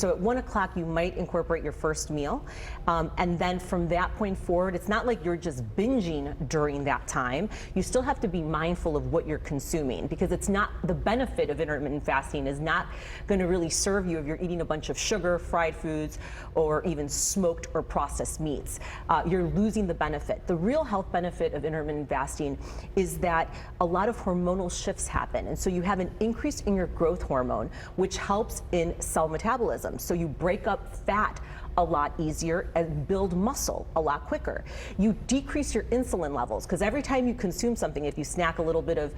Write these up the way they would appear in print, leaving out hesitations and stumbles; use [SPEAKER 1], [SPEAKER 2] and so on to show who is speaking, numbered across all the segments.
[SPEAKER 1] So at 1 o'clock, you might incorporate your first meal. And then from that point forward, it's not like you're just binging during that time. You still have to be mindful of what you're consuming, because it's not, the benefit of intermittent fasting is not going to really serve you if you're eating a bunch of sugar, fried foods, or even smoked or processed meats. You're losing the benefit. The real health benefit of intermittent fasting is that a lot of hormonal shifts happen. And so you have an increase in your growth hormone, which helps in cell metabolism. So you break up fat a lot easier and build muscle a lot quicker. You decrease your insulin levels, because every time you consume something, if you snack a little bit of,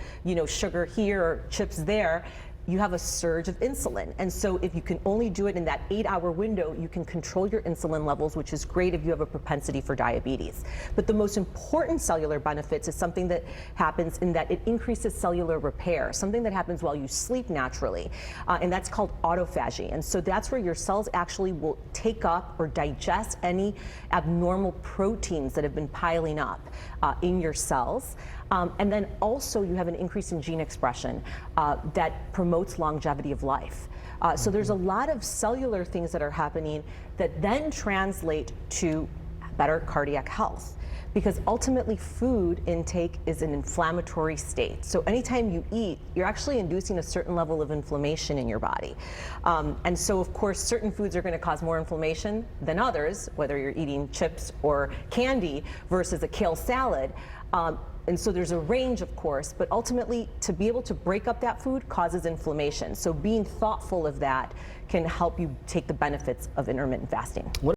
[SPEAKER 1] sugar here or chips there, you have a surge of insulin. And so if you can only do it in that 8-hour window, you can control your insulin levels, which is great if you have a propensity for diabetes. But the most important cellular benefits is something that happens in that it increases cellular repair, something that happens while you sleep naturally. And that's called autophagy. And so that's where your cells actually will take up or digest any abnormal proteins that have been piling up in your cells. And then also you have an increase in gene expression that promotes longevity of life. So there's a lot of cellular things that are happening that then translate to better cardiac health, because ultimately food intake is an inflammatory state. So anytime you eat, you're actually inducing a certain level of inflammation in your body. And so of course, certain foods are going to cause more inflammation than others, whether you're eating chips or candy versus a kale salad. And so there's a range, of course, but ultimately to be able to break up that food causes inflammation. So being thoughtful of that can help you take the benefits of intermittent fasting.